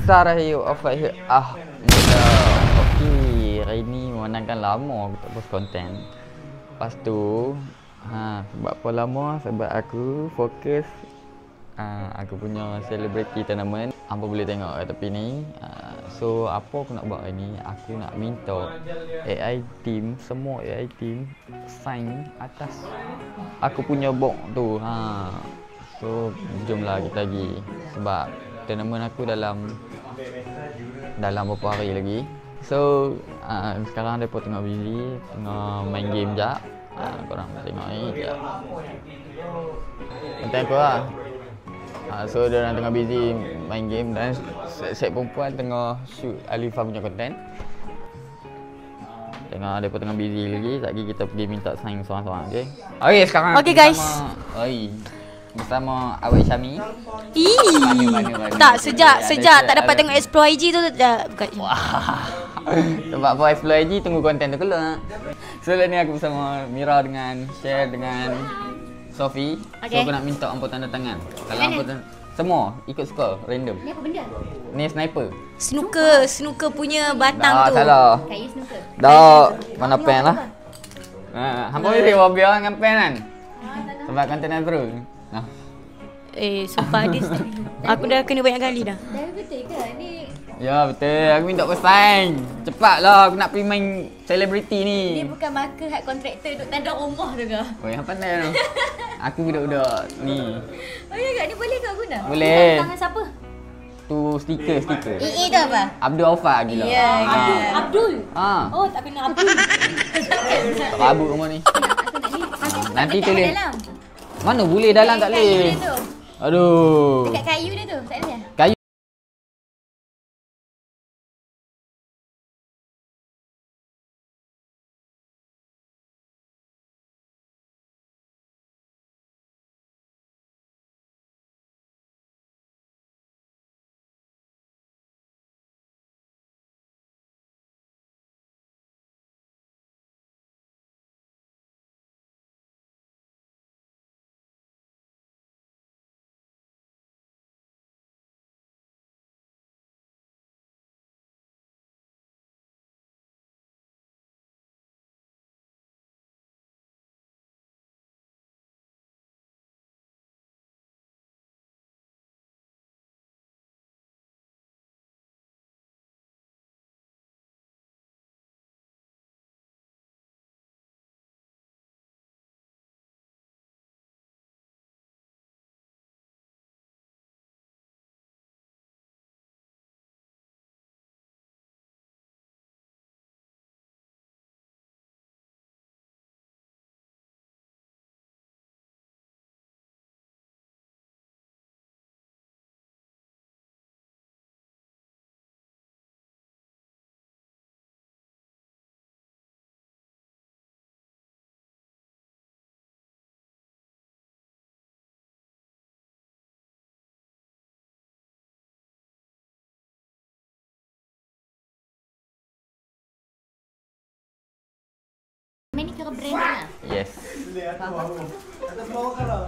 Assalamualaikum. Okey, hari ni menangkan lama aku tak post konten. Lepas tu sebab apa lama? Sebab aku fokus aku punya celebrity tournament. Hampa boleh tengok kat tepi ni. So apa aku nak buat hari ni? Aku nak minta AI team, semua AI team sign atas aku punya box tu. So jomlah kita pergi. Sebab tournament aku dalam beberapa hari lagi. So sekarang mereka tengah busy, tengah main game jap. Korang tengok ni jap. Konten aku lah. So diorang tengah busy main game dan set perempuan tengah shoot Alifah punya konten. Mereka tengah busy lagi. Sekejap lagi kita pergi minta sign seorang-seorang, okey? Okey, sekarang okey guys. Bersama Awak Syami. Tak, sejak tak dapat tengok explore IG tu dah bukan. Sebab apa explore IG tunggu konten tu keluar. So ni aku bersama Mira dengan Share dengan Sophie. Okay. So aku nak minta hampa tanda tangan. Kalau hampa semua ikut skor random. Ni apa benda? Ni sniper. Snooker punya batang tu. Salah. Kayu snooker. Dah, mana pen lah. Hampa boleh bawa biar dengan pen kan? Sebab konten nak terus. Sumpah Adis. Aku dah kena banyak kali dah. Dah betul ke? Ni ya betul, aku minta pesan. Cepatlah, aku nak pergi main selebriti ni. Dia bukan marker hak kontraktor duk tanda rumah tu ke? Oh, yang pandai tu. Aku budak-budak ni. Oh ya ke? Ni boleh ke guna? Boleh. Tangan siapa? Tu stiker. EE tu apa? Abdul Aufak gila. Ya. Abdul. Oh, tak kena Abdul. Tak rabut rumah ni. Nanti tulis. Mana boleh dalam tak boleh. Aduh. Dekat kayu dia tu, tak boleh? Kayu. Ni kira brand lah. Yes. Buruk lah.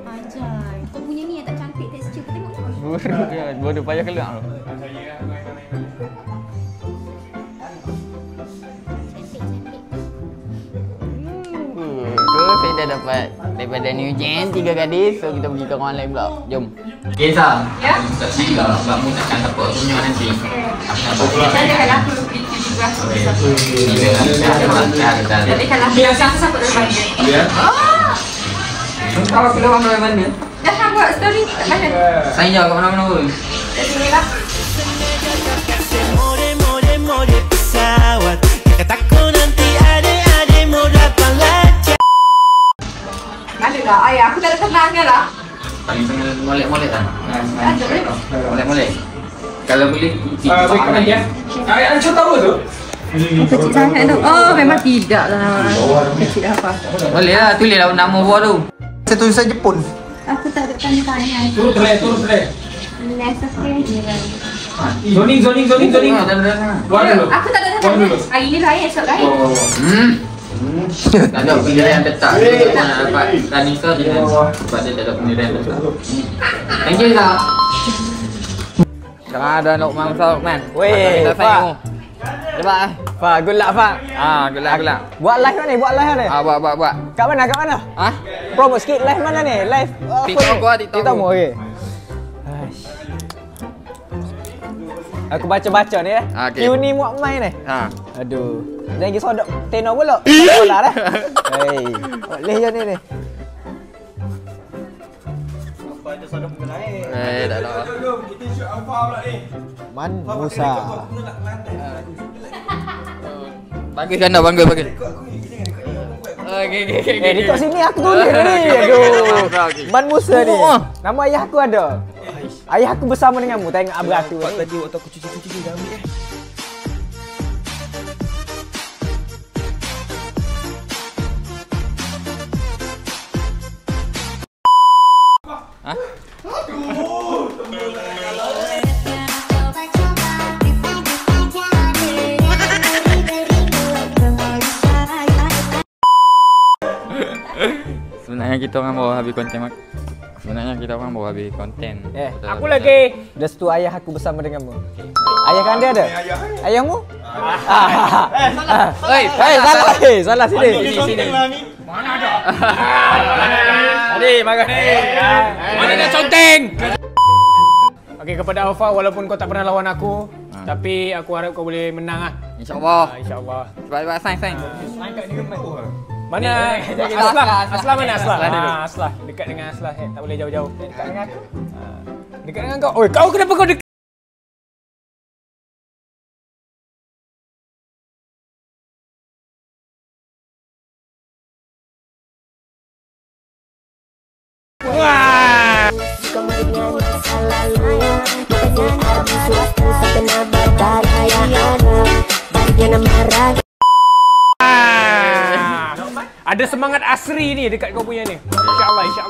Ajar. Kau punya ni yang tak cantik tekstur. Kau tengok. Buruk ya. Bodoh payah keluar tu. So saya dah dapat daripada New Gen 3 gadis. So kita pergi ke orang lain pula. Jom. Okay Sam. Ya? Tak silap sebab mu takkan dapat punya nanti. Saya dah aku pergi juga. Tapi kalau biasa siapa dari mana? Ya. Kalau keluar dari mana? Dah buat story kat mana? Saya jauh kat mana-mana pun. Kat sini lah. Ada tak? Ayah, aku tak ada kenalnya lah. Paling tengah molek-molek kan? Molek-molek. Kalau boleh baik ya. Ayah Anco tahu tu? Kecil sangat tu. Oh, memang tidak lah. Kecil apa? Boleh lah, tulislah nama buah tu. Saya tulisan Jepun. Aku tak ada tanya-tanya. Turun terleh. Necessary. Zoning. Buat dulu. Aku tak ada tanya. Hari ni lain, esok lain. Tak ada pendirian tetap. Dia nak dapat Kanisa dengan sebab dia tak ada pendirian tetap. Thank you Zah. Sekarang ada nak mangsa man. Weh, kita Pak. tengok. Coba. Pak, good luck, Pak. Good luck. Buat live mana ni? Buat live mana ni? Buat. Kat mana? Kat mana? Ah? Promote sikit live mana ni? Live TikTok gua, TikTok TikTok gua. mu, okey. Aku baca-baca ni ya. Okey. Uni muak main ni. Ha. Aduh. Jangan pergi sodok tenor pula. Bola dah. Hei. Boleh je ni. Tak ada. Man Musa. Bagus kan dah, bagus. Okey. Di kat sini aku tulis ni. Aduh. Okey. Man Musa ni. Oh. Nama ayah aku ada. Ayah aku bersama denganmu. Tengok beratur ni. Tadi waktu aku cuci dah ambil Sebenarnya kita orang baru habis konten mak. Sebenarnya kita orang baru habis konten. Aku lagi. Dah setu ayah aku bersama denganmu. Ayah kan dia ada? Ayahmu? Salah. Salah sini. Sini. Mana ada? Tadi makan ni. Mana ada conteng? Okey, kepada Alfa, walaupun kau tak pernah lawan aku, tapi aku harap kau boleh menang ah. InsyaAllah. InsyaAllah. Cepat sign. Mana? Aslah mana Aslah? Aslah. Dekat dengan Aslah. Tak boleh jauh-jauh. Dekat dengan aku. Dekat dengan kau. Oi, kau kenapa kau dekat? Wah! Ada semangat asri ni dekat kau punya ni. InsyaAllah.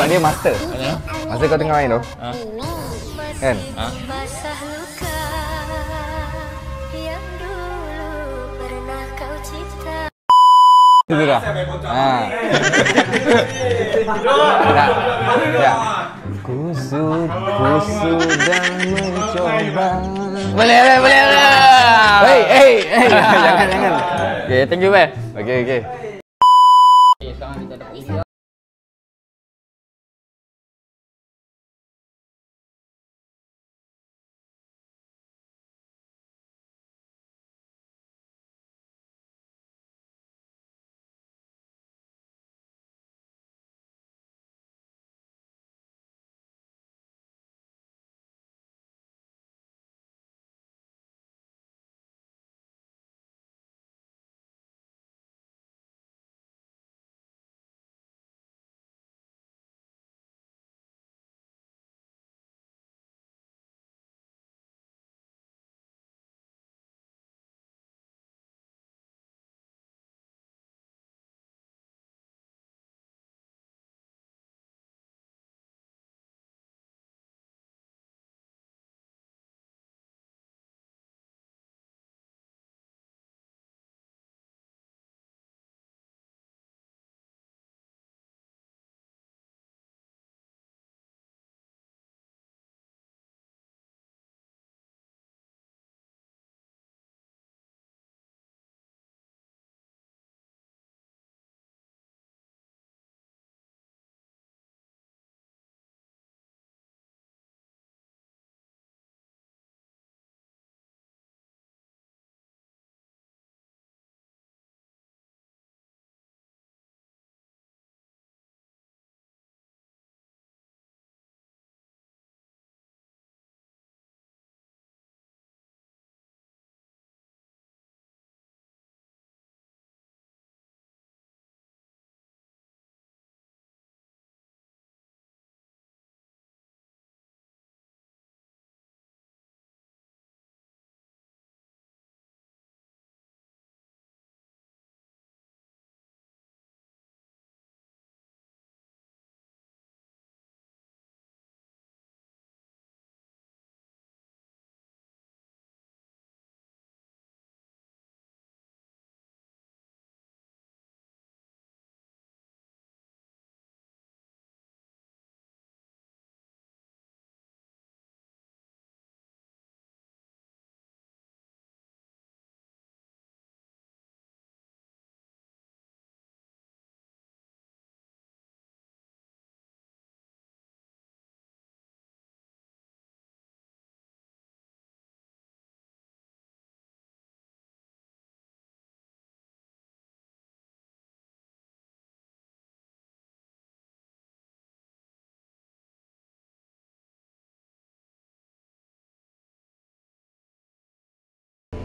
Sebab dia master. Masa kau tengah main tu. Kan? Basah luka yang dulu pernah kau cipta. Itu dah. Ya. Ku sudah mencoba. Boleh. Hey. Jangan. Okay, thank you, bye. Okay.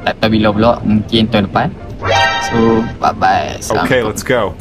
Tak tahu bila pula, mungkin tahun depan. So, bye-bye. Okay, let's go.